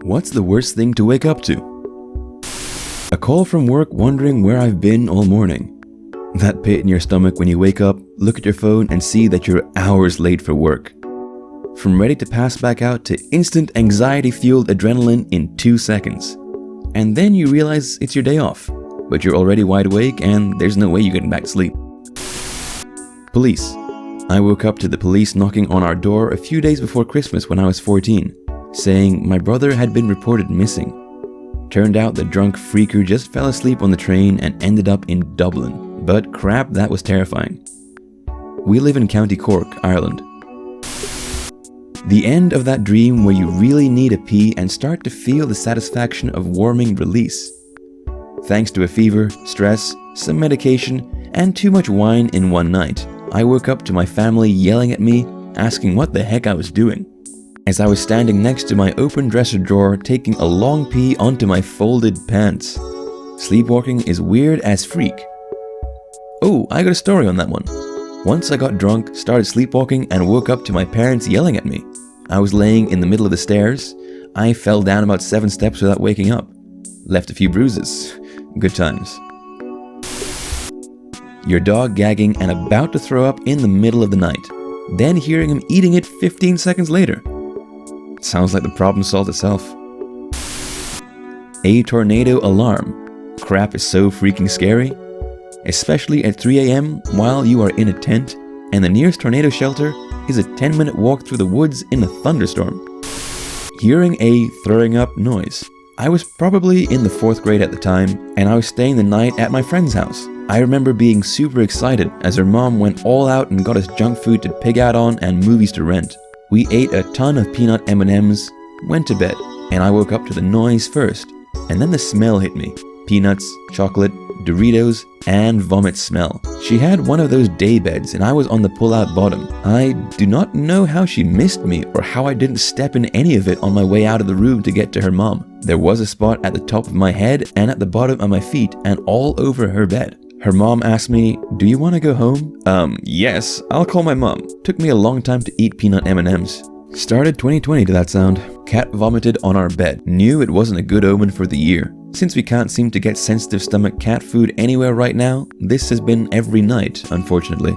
What's the worst thing to wake up to? A call from work wondering where I've been all morning. That pit in your stomach when you wake up, look at your phone and see that you're hours late for work. From ready to pass back out to instant anxiety-fueled adrenaline in 2 seconds. And then you realize it's your day off, but you're already wide awake and there's no way you're getting back to sleep. Police. I woke up to the police knocking on our door a few days before Christmas when I was 14, saying my brother had been reported missing. Turned out the drunk freaker just fell asleep on the train and ended up in Dublin, but crap, that was terrifying. We live in County Cork, Ireland. The end of that dream where you really need a pee and start to feel the satisfaction of warming release. Thanks to a fever, stress, some medication, and too much wine in one night, I woke up to my family yelling at me, asking what the heck I was doing, as I was standing next to my open dresser drawer taking a long pee onto my folded pants. Sleepwalking is weird as freak. Oh, I got a story on that one. Once I got drunk, started sleepwalking, and woke up to my parents yelling at me. I was laying in the middle of the stairs. I fell down about 7 steps without waking up. Left a few bruises. Good times. Your dog gagging and about to throw up in the middle of the night, then hearing him eating it 15 seconds later. Sounds like the problem solved itself. A tornado alarm. Crap is so freaking scary. Especially at 3 a.m. while you are in a tent and the nearest tornado shelter is a 10-minute walk through the woods in a thunderstorm. Hearing a throwing up noise. I was probably in the 4th grade at the time and I was staying the night at my friend's house. I remember being super excited as her mom went all out and got us junk food to pig out on and movies to rent. We ate a ton of peanut M&Ms, went to bed, and I woke up to the noise first, and then the smell hit me. Peanuts, chocolate, Doritos, and vomit smell. She had one of those day beds and I was on the pull-out bottom. I do not know how she missed me or how I didn't step in any of it on my way out of the room to get to her mom. There was a spot at the top of my head and at the bottom of my feet and all over her bed. Her mom asked me, "Do you want to go home?" Yes, I'll call my mom. Took me a long time to eat peanut M&Ms. Started 2020 to that sound. Cat vomited on our bed. Knew it wasn't a good omen for the year. Since we can't seem to get sensitive stomach cat food anywhere right now, this has been every night, unfortunately.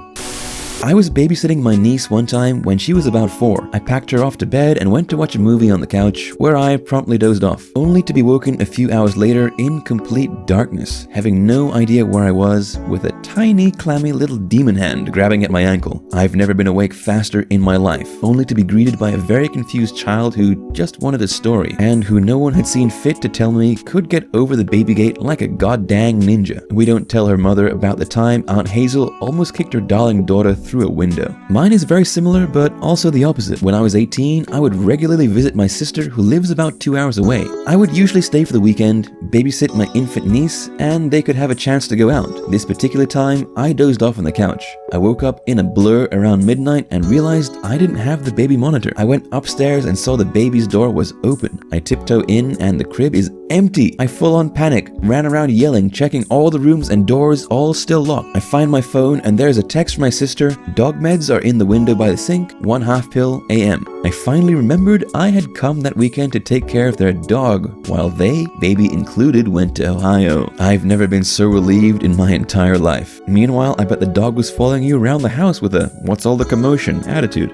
I was babysitting my niece one time when she was about 4. I packed her off to bed and went to watch a movie on the couch where I promptly dozed off, only to be woken a few hours later in complete darkness, having no idea where I was, with a tiny, clammy little demon hand grabbing at my ankle. I've never been awake faster in my life, only to be greeted by a very confused child who just wanted a story, and who no one had seen fit to tell me could get over the baby gate like a goddamn ninja. We don't tell her mother about the time Aunt Hazel almost kicked her darling daughter through a window. Mine is very similar, but also the opposite. When I was 18, I would regularly visit my sister who lives about 2 hours away. I would usually stay for the weekend, babysit my infant niece, and they could have a chance to go out. This particular time, I dozed off on the couch. I woke up in a blur around midnight and realized I didn't have the baby monitor. I went upstairs and saw the baby's door was open. I tiptoe in and the crib is empty. I full on panic, ran around yelling, checking all the rooms and doors, all still locked. I find my phone and there's a text from my sister. Dog meds are in the window by the sink, 1/2 pill AM. I finally remembered I had come that weekend to take care of their dog, while they, baby included, went to Ohio. I've never been so relieved in my entire life. Meanwhile, I bet the dog was following you around the house with a "what's all the commotion" attitude.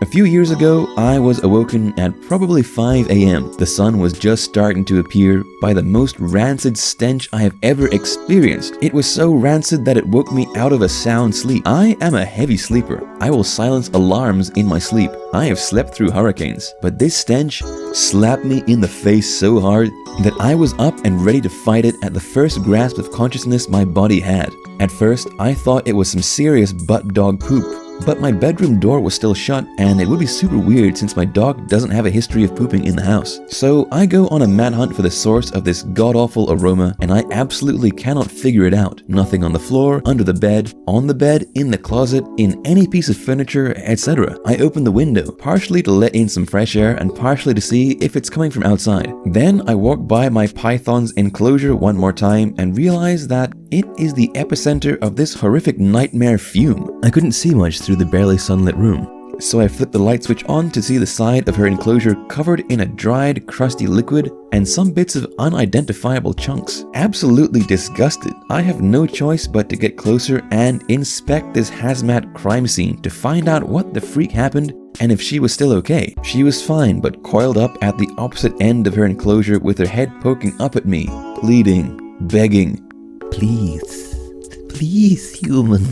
A few years ago, I was awoken at probably 5 a.m. The sun was just starting to appear by the most rancid stench I have ever experienced. It was so rancid that it woke me out of a sound sleep. I am a heavy sleeper. I will silence alarms in my sleep. I have slept through hurricanes, but this stench slapped me in the face so hard that I was up and ready to fight it at the first grasp of consciousness my body had. At first, I thought it was some serious butt dog poop. But my bedroom door was still shut, and it would be super weird since my dog doesn't have a history of pooping in the house. So I go on a manhunt for the source of this god-awful aroma, and I absolutely cannot figure it out. Nothing on the floor, under the bed, on the bed, in the closet, in any piece of furniture, etc. I open the window, partially to let in some fresh air and partially to see if it's coming from outside. Then I walk by my python's enclosure one more time and realize that it is the epicenter of this horrific nightmare fume. I couldn't see much through the barely sunlit room. so I flipped the light switch on to see the side of her enclosure covered in a dried, crusty liquid and some bits of unidentifiable chunks. Absolutely disgusted, I have no choice but to get closer and inspect this hazmat crime scene to find out what the freak happened and if she was still okay. She was fine, but coiled up at the opposite end of her enclosure with her head poking up at me, pleading, begging, "Please, please, human,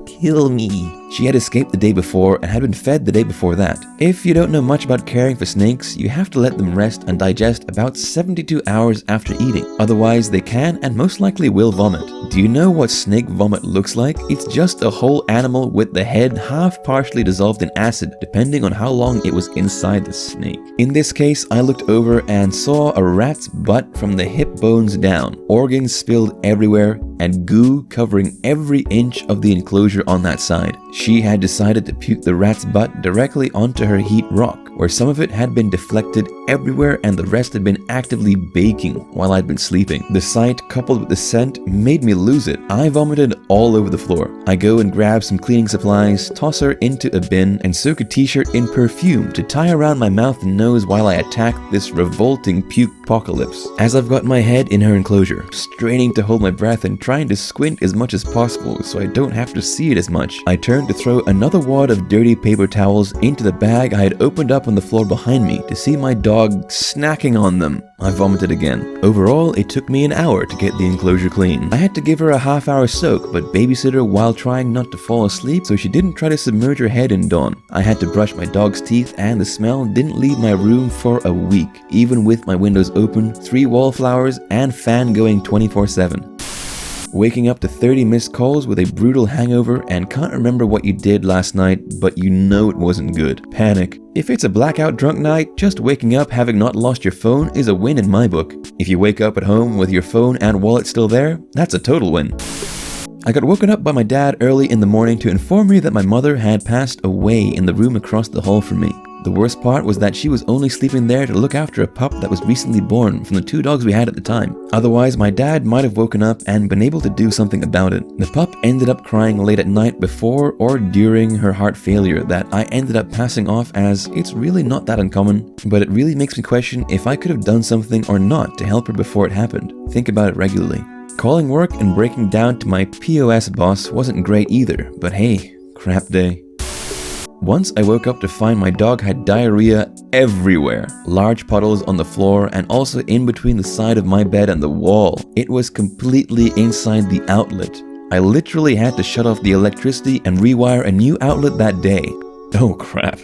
kill me." She had escaped the day before and had been fed the day before that. If you don't know much about caring for snakes, you have to let them rest and digest about 72 hours after eating. Otherwise, they can and most likely will vomit. Do you know what snake vomit looks like? It's just a whole animal with the head half partially dissolved in acid, depending on how long it was inside the snake. In this case, I looked over and saw a rat's butt from the hip bones down, organs spilled everywhere, and goo covering every inch of the enclosure on that side. She had decided to puke the rat's butt directly onto her heat rock, where some of it had been deflected everywhere and the rest had been actively baking while I'd been sleeping. The sight, coupled with the scent, made me lose it. I vomited all over the floor. I go and grab some cleaning supplies, toss her into a bin, and soak a t-shirt in perfume to tie around my mouth and nose while I attack this revolting puke apocalypse. As I've got my head in her enclosure, straining to hold my breath and trying to squint as much as possible so I don't have to see it as much, I turn to throw another wad of dirty paper towels into the bag I had opened up on the floor behind me to see my dog snacking on them. I vomited again. Overall, it took me an hour to get the enclosure clean. I had to give her a half-hour soak, but babysit her while trying not to fall asleep so she didn't try to submerge her head in dawn. I had to brush my dog's teeth and the smell didn't leave my room for a week, even with my windows open, 3 wallflowers, and fan going 24/7. Waking up to 30 missed calls with a brutal hangover and can't remember what you did last night, but you know it wasn't good. Panic. If it's a blackout drunk night, just waking up having not lost your phone is a win in my book. If you wake up at home with your phone and wallet still there, that's a total win. I got woken up by my dad early in the morning to inform me that my mother had passed away in the room across the hall from me. The worst part was that she was only sleeping there to look after a pup that was recently born from the 2 dogs we had at the time. Otherwise, my dad might have woken up and been able to do something about it. The pup ended up crying late at night before or during her heart failure that I ended up passing off as it's really not that uncommon, but it really makes me question if I could have done something or not to help her before it happened. Think about it regularly. Calling work and breaking down to my POS boss wasn't great either, but hey, crap day. Once I woke up to find my dog had diarrhea everywhere. Large puddles on the floor and also in between the side of my bed and the wall. It was completely inside the outlet. I literally had to shut off the electricity and rewire a new outlet that day. Oh crap.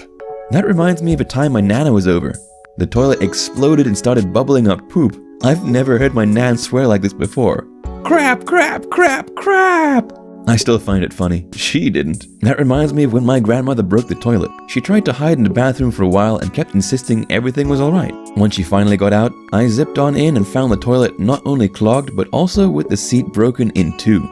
That reminds me of a time my nana was over. The toilet exploded and started bubbling up poop. I've never heard my nan swear like this before. Crap, crap, crap, crap! I still find it funny. She didn't. That reminds me of when my grandmother broke the toilet. She tried to hide in the bathroom for a while and kept insisting everything was alright. Once she finally got out, I zipped on in and found the toilet not only clogged but also with the seat broken in 2.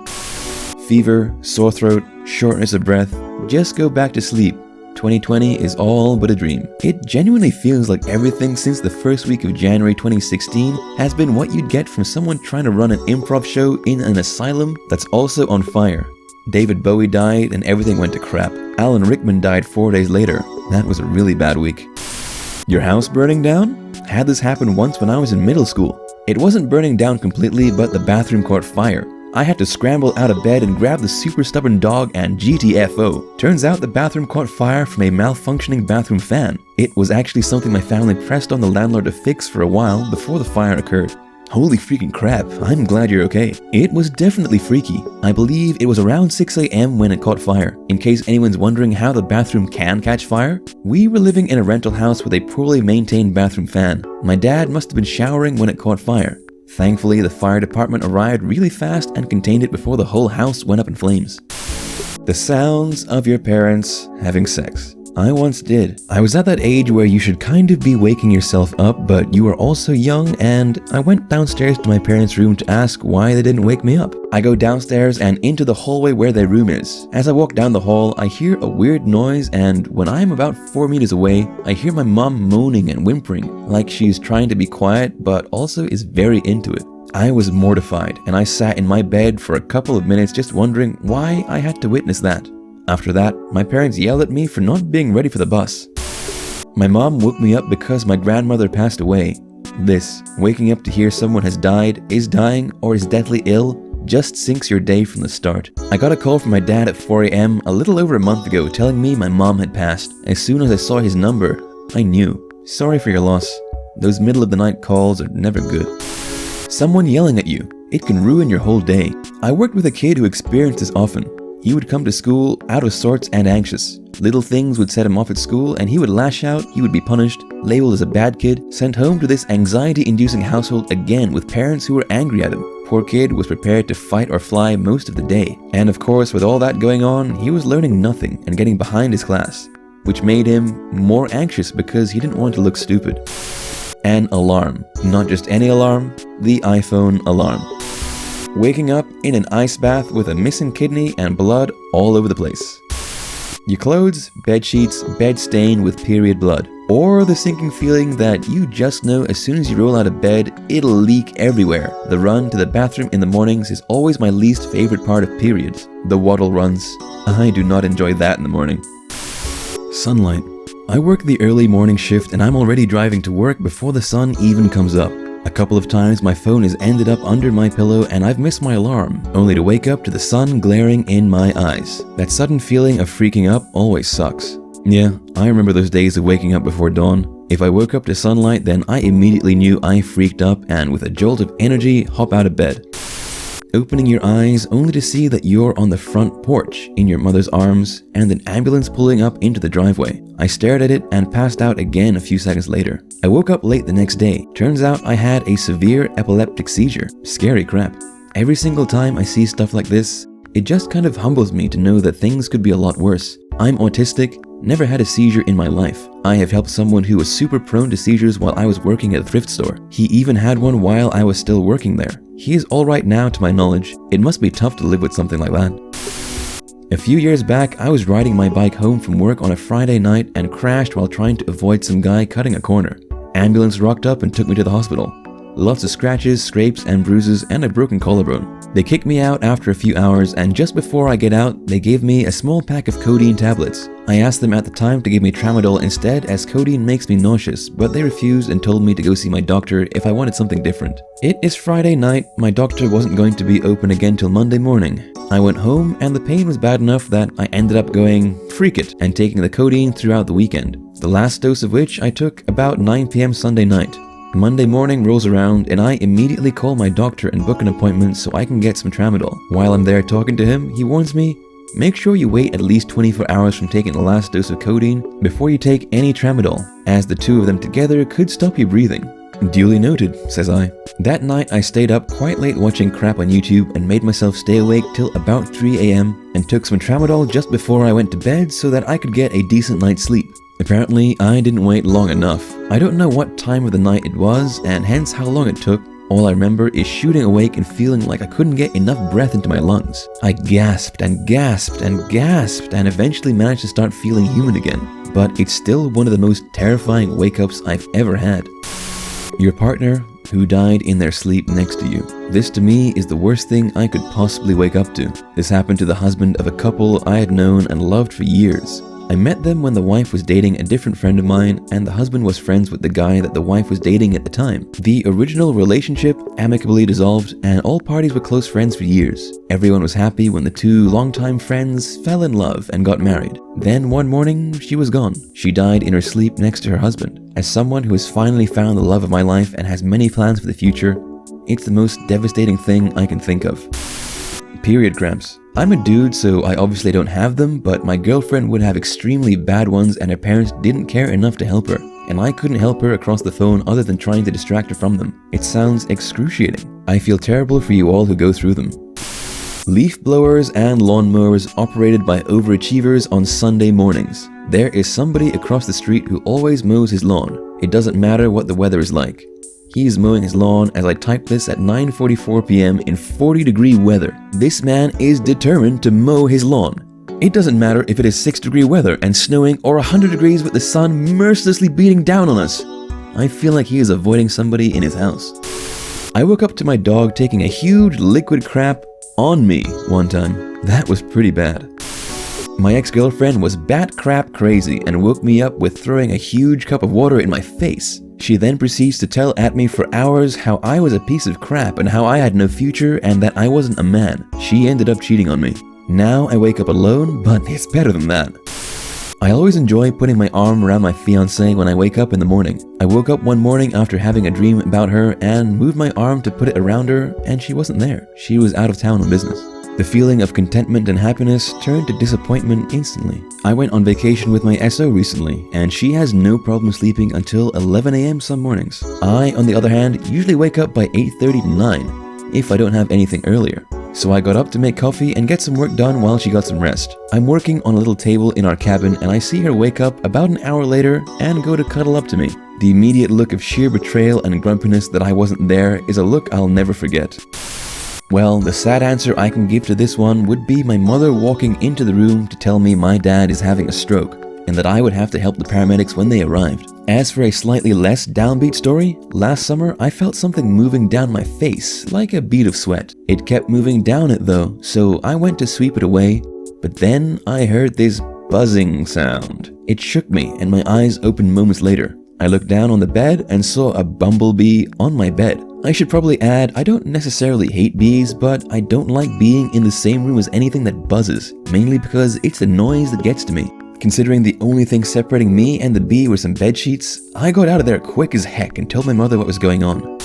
Fever, sore throat, shortness of breath. Just go back to sleep. 2020 is all but a dream. It genuinely feels like everything since the first week of January 2016 has been what you'd get from someone trying to run an improv show in an asylum that's also on fire. David Bowie died and everything went to crap. Alan Rickman died 4 days later. That was a really bad week. Your house burning down? Had this happen once when I was in middle school. It wasn't burning down completely, but the bathroom caught fire. I had to scramble out of bed and grab the super stubborn dog and GTFO. Turns out the bathroom caught fire from a malfunctioning bathroom fan. It was actually something my family pressed on the landlord to fix for a while before the fire occurred. Holy freaking crap, I'm glad you're okay. It was definitely freaky. I believe it was around 6 a.m. when it caught fire. In case anyone's wondering how the bathroom can catch fire, we were living in a rental house with a poorly maintained bathroom fan. My dad must have been showering when it caught fire. Thankfully, the fire department arrived really fast and contained it before the whole house went up in flames. The sounds of your parents having sex. I once did. I was at that age where you should kind of be waking yourself up, but you are also young, and I went downstairs to my parents' room to ask why they didn't wake me up. I go downstairs and into the hallway where their room is. As I walk down the hall, I hear a weird noise, and when I am about 4 meters away, I hear my mom moaning and whimpering, like she's trying to be quiet, but also is very into it. I was mortified, and I sat in my bed for a couple of minutes just wondering why I had to witness that. After that, my parents yelled at me for not being ready for the bus. My mom woke me up because my grandmother passed away. This, waking up to hear someone has died, is dying, or is deathly ill, just sinks your day from the start. I got a call from my dad at 4 a.m. a little over a month ago telling me my mom had passed. As soon as I saw his number, I knew. Sorry for your loss. Those middle of the night calls are never good. Someone yelling at you. It can ruin your whole day. I worked with a kid who experienced this often. He would come to school out of sorts and anxious. Little things would set him off at school and he would lash out, he would be punished, labeled as a bad kid, sent home to this anxiety-inducing household again with parents who were angry at him. Poor kid was prepared to fight or fly most of the day. And of course, with all that going on, he was learning nothing and getting behind his class, which made him more anxious because he didn't want to look stupid. An alarm. Not just any alarm, the iPhone alarm. Waking up in an ice bath with a missing kidney and blood all over the place. Your clothes, bed sheets, bed stained with period blood. Or the sinking feeling that you just know as soon as you roll out of bed, it'll leak everywhere. The run to the bathroom in the mornings is always my least favorite part of periods. The waddle runs. I do not enjoy that in the morning. Sunlight. I work the early morning shift and I'm already driving to work before the sun even comes up. A couple of times my phone has ended up under my pillow and I've missed my alarm, only to wake up to the sun glaring in my eyes. That sudden feeling of freaking up always sucks. Yeah, I remember those days of waking up before dawn. If I woke up to sunlight, then I immediately knew I freaked up and with a jolt of energy, hop out of bed. Opening your eyes only to see that you're on the front porch in your mother's arms and an ambulance pulling up into the driveway. I stared at it and passed out again a few seconds later. I woke up late the next day. Turns out I had a severe epileptic seizure. Scary crap. Every single time I see stuff like this, it just kind of humbles me to know that things could be a lot worse. I'm autistic, never had a seizure in my life. I have helped someone who was super prone to seizures while I was working at a thrift store. He even had one while I was still working there. He is alright now to my knowledge. It must be tough to live with something like that. A few years back, I was riding my bike home from work on a Friday night and crashed while trying to avoid some guy cutting a corner. Ambulance rocked up and took me to the hospital. Lots of scratches, scrapes, and bruises, and a broken collarbone. They kicked me out after a few hours, and just before I get out, they gave me a small pack of codeine tablets. I asked them at the time to give me tramadol instead, as codeine makes me nauseous, but they refused and told me to go see my doctor if I wanted something different. It is Friday night, my doctor wasn't going to be open again till Monday morning. I went home, and the pain was bad enough that I ended up going freak it and taking the codeine throughout the weekend. The last dose of which I took about 9 p.m. Sunday night. Monday morning rolls around and I immediately call my doctor and book an appointment so I can get some tramadol. While I'm there talking to him, he warns me, make sure you wait at least 24 hours from taking the last dose of codeine before you take any tramadol, as the two of them together could stop you breathing. Duly noted, says I. That night I stayed up quite late watching crap on YouTube and made myself stay awake till about 3 a.m. and took some tramadol just before I went to bed so that I could get a decent night's sleep. Apparently, I didn't wait long enough. I don't know what time of the night it was, and hence how long it took. All I remember is shooting awake and feeling like I couldn't get enough breath into my lungs. I gasped and gasped and gasped and eventually managed to start feeling human again. But it's still one of the most terrifying wake-ups I've ever had. Your partner who died in their sleep next to you. This to me is the worst thing I could possibly wake up to. This happened to the husband of a couple I had known and loved for years. I met them when the wife was dating a different friend of mine and the husband was friends with the guy that the wife was dating at the time. The original relationship amicably dissolved and all parties were close friends for years. Everyone was happy when the two longtime friends fell in love and got married. Then one morning, she was gone. She died in her sleep next to her husband. As someone who has finally found the love of my life and has many plans for the future, it's the most devastating thing I can think of. Period cramps. I'm a dude, so I obviously don't have them, but my girlfriend would have extremely bad ones and her parents didn't care enough to help her. And I couldn't help her across the phone other than trying to distract her from them. It sounds excruciating. I feel terrible for you all who go through them. Leaf blowers and lawnmowers operated by overachievers on Sunday mornings. There is somebody across the street who always mows his lawn. It doesn't matter what the weather is like. He's mowing his lawn as I type this at 9:44 p.m. in 40-degree weather. This man is determined to mow his lawn. It doesn't matter if it is 6-degree weather and snowing or 100 degrees with the sun mercilessly beating down on us. I feel like he is avoiding somebody in his house. I woke up to my dog taking a huge liquid crap on me one time. That was pretty bad. My ex-girlfriend was bat crap crazy and woke me up with throwing a huge cup of water in my face. She then proceeds to tell at me for hours how I was a piece of crap and how I had no future and that I wasn't a man. She ended up cheating on me. Now I wake up alone, but it's better than that. I always enjoy putting my arm around my fiancée when I wake up in the morning. I woke up one morning after having a dream about her and moved my arm to put it around her, and she wasn't there. She was out of town on business. The feeling of contentment and happiness turned to disappointment instantly. I went on vacation with my SO recently, and she has no problem sleeping until 11 a.m. some mornings. I, on the other hand, usually wake up by 8:30 to 9, if I don't have anything earlier. So I got up to make coffee and get some work done while she got some rest. I'm working on a little table in our cabin, and I see her wake up about an hour later and go to cuddle up to me. The immediate look of sheer betrayal and grumpiness that I wasn't there is a look I'll never forget. Well, the sad answer I can give to this one would be my mother walking into the room to tell me my dad is having a stroke and that I would have to help the paramedics when they arrived. As for a slightly less downbeat story, last summer I felt something moving down my face, like a bead of sweat. It kept moving down it though, so I went to sweep it away, but then I heard this buzzing sound. It shook me and my eyes opened moments later. I looked down on the bed and saw a bumblebee on my bed. I should probably add, I don't necessarily hate bees, but I don't like being in the same room as anything that buzzes, mainly because it's the noise that gets to me. Considering the only thing separating me and the bee were some bed sheets, I got out of there quick as heck and told my mother what was going on.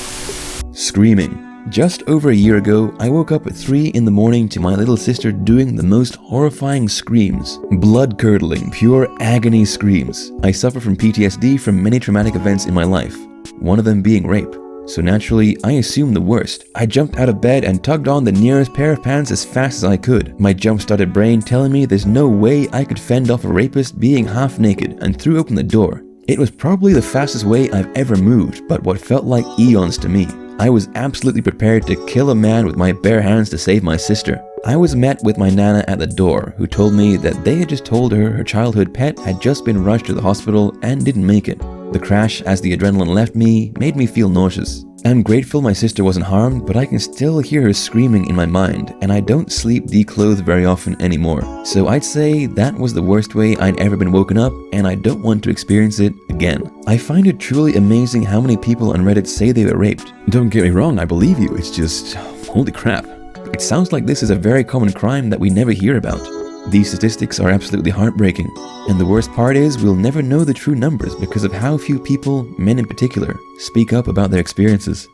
Screaming. Just over a year ago, I woke up at 3 in the morning to my little sister doing the most horrifying screams. Blood-curdling, pure agony screams. I suffer from PTSD from many traumatic events in my life, one of them being rape. So naturally, I assumed the worst. I jumped out of bed and tugged on the nearest pair of pants as fast as I could. My jump-started brain telling me there's no way I could fend off a rapist being half naked, and threw open the door. It was probably the fastest way I've ever moved, but what felt like eons to me. I was absolutely prepared to kill a man with my bare hands to save my sister. I was met with my nana at the door, who told me that they had just told her her childhood pet had just been rushed to the hospital and didn't make it. The crash, as the adrenaline left me, made me feel nauseous. I'm grateful my sister wasn't harmed, but I can still hear her screaming in my mind, and I don't sleep declothed very often anymore. So I'd say that was the worst way I'd ever been woken up, and I don't want to experience it again. I find it truly amazing how many people on Reddit say they were raped. Don't get me wrong, I believe you, it's just, holy crap. It sounds like this is a very common crime that we never hear about. These statistics are absolutely heartbreaking, and the worst part is we'll never know the true numbers because of how few people, men in particular, speak up about their experiences.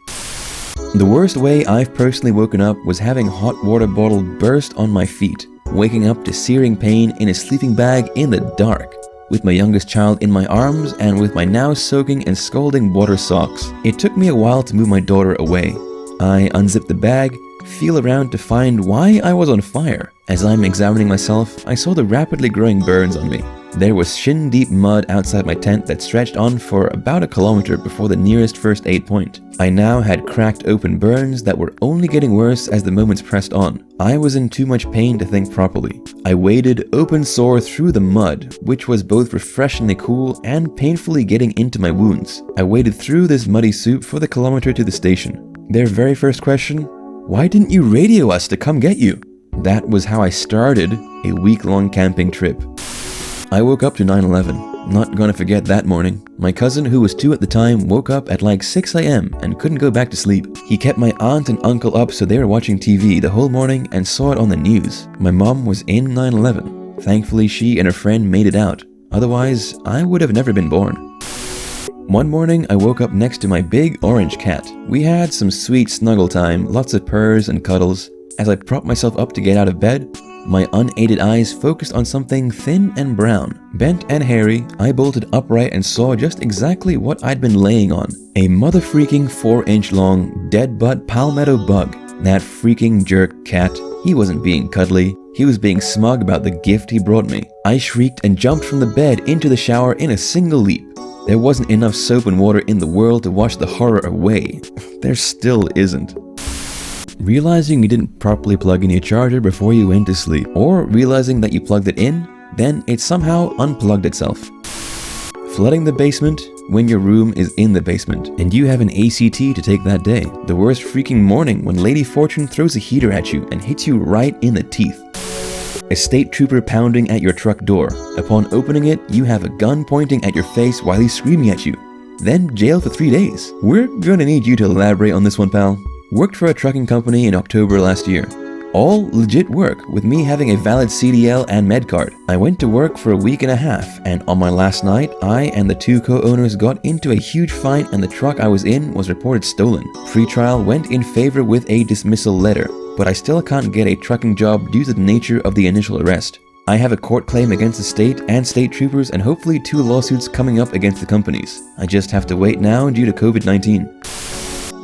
The worst way I've personally woken up was having a hot water bottle burst on my feet, waking up to searing pain in a sleeping bag in the dark, with my youngest child in my arms and with my now soaking and scalding water socks. It took me a while to move my daughter away. I unzipped the bag, feel around to find why I was on fire. As I'm examining myself, I saw the rapidly growing burns on me. There was shin-deep mud outside my tent that stretched on for about a kilometer before the nearest first aid point. I now had cracked open burns that were only getting worse as the moments pressed on. I was in too much pain to think properly. I waded open sore through the mud, which was both refreshingly cool and painfully getting into my wounds. I waded through this muddy soup for the kilometer to the station. Their very first question, "Why didn't you radio us to come get you?" That was how I started a week-long camping trip. I woke up to 9/11. Not gonna forget that morning. My cousin, who was 2 at the time, woke up at like 6 a.m. and couldn't go back to sleep. He kept my aunt and uncle up so they were watching TV the whole morning and saw it on the news. My mom was in 9/11. Thankfully, she and her friend made it out. Otherwise, I would have never been born. One morning, I woke up next to my big orange cat. We had some sweet snuggle time, lots of purrs and cuddles. As I propped myself up to get out of bed, my unaided eyes focused on something thin and brown. Bent and hairy, I bolted upright and saw just exactly what I'd been laying on. A mother-freaking 4-inch long, dead-butt palmetto bug. That freaking jerk cat, he wasn't being cuddly. He was being smug about the gift he brought me. I shrieked and jumped from the bed into the shower in a single leap. There wasn't enough soap and water in the world to wash the horror away. There still isn't. Realizing you didn't properly plug in your charger before you went to sleep, or realizing that you plugged it in, then it somehow unplugged itself. Flooding the basement when your room is in the basement, and you have an ACT to take that day. The worst freaking morning when Lady Fortune throws a heater at you and hits you right in the teeth. A state trooper pounding at your truck door. Upon opening it, you have a gun pointing at your face while he's screaming at you. Then jail for 3 days. We're gonna need you to elaborate on this one, pal. Worked for a trucking company in October last year. All legit work, with me having a valid CDL and med card. I went to work for a week and a half, and on my last night, I and the 2 co-owners got into a huge fight and the truck I was in was reported stolen. Pre-trial went in favor with a dismissal letter, but I still can't get a trucking job due to the nature of the initial arrest. I have a court claim against the state and state troopers and hopefully 2 lawsuits coming up against the companies. I just have to wait now due to COVID-19.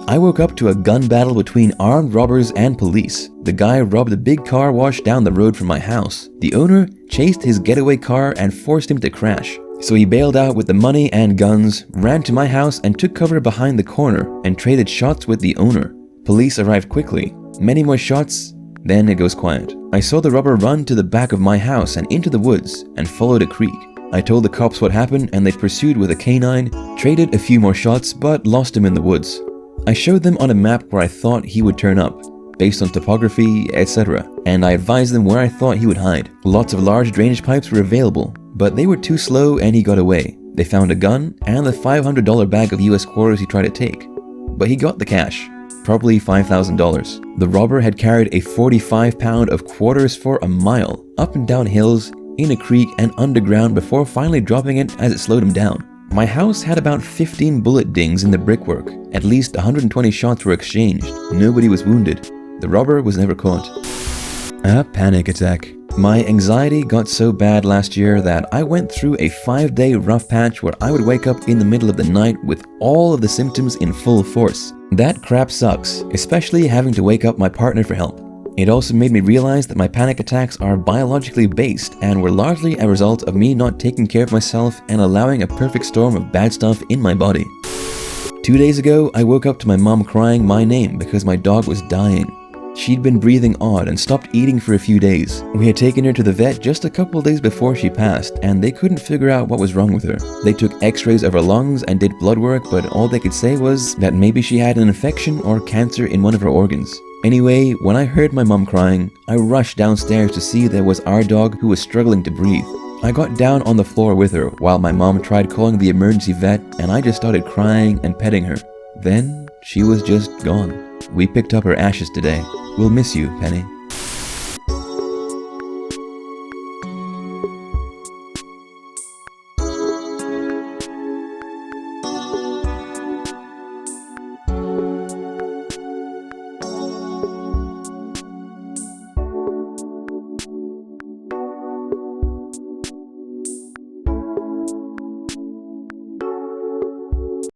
I woke up to a gun battle between armed robbers and police. The guy robbed a big car wash down the road from my house. The owner chased his getaway car and forced him to crash. So he bailed out with the money and guns, ran to my house and took cover behind the corner and traded shots with the owner. Police arrived quickly. Many more shots, then it goes quiet. I saw the robber run to the back of my house and into the woods and followed a creek. I told the cops what happened and they pursued with a canine, traded a few more shots but lost him in the woods. I showed them on a map where I thought he would turn up, based on topography, etc., and I advised them where I thought he would hide. Lots of large drainage pipes were available, but they were too slow and he got away. They found a gun and the $500 bag of US quarters he tried to take. But he got the cash, probably $5,000. The robber had carried a 45-pound of quarters for a mile, up and down hills, in a creek and underground before finally dropping it as it slowed him down. My house had about 15 bullet dings in the brickwork. At least 120 shots were exchanged. Nobody was wounded. The robber was never caught. A panic attack. My anxiety got so bad last year that I went through a 5-day rough patch where I would wake up in the middle of the night with all of the symptoms in full force. That crap sucks, especially having to wake up my partner for help. It also made me realize that my panic attacks are biologically based and were largely a result of me not taking care of myself and allowing a perfect storm of bad stuff in my body. 2 days ago, I woke up to my mom crying my name because my dog was dying. She'd been breathing odd and stopped eating for a few days. We had taken her to the vet just a couple of days before she passed, and they couldn't figure out what was wrong with her. They took x-rays of her lungs and did blood work, but all they could say was that maybe she had an infection or cancer in one of her organs. Anyway, when I heard my mom crying, I rushed downstairs to see there was our dog who was struggling to breathe. I got down on the floor with her while my mom tried calling the emergency vet, and I just started crying and petting her. Then she was just gone. We picked up her ashes today. We'll miss you, Penny.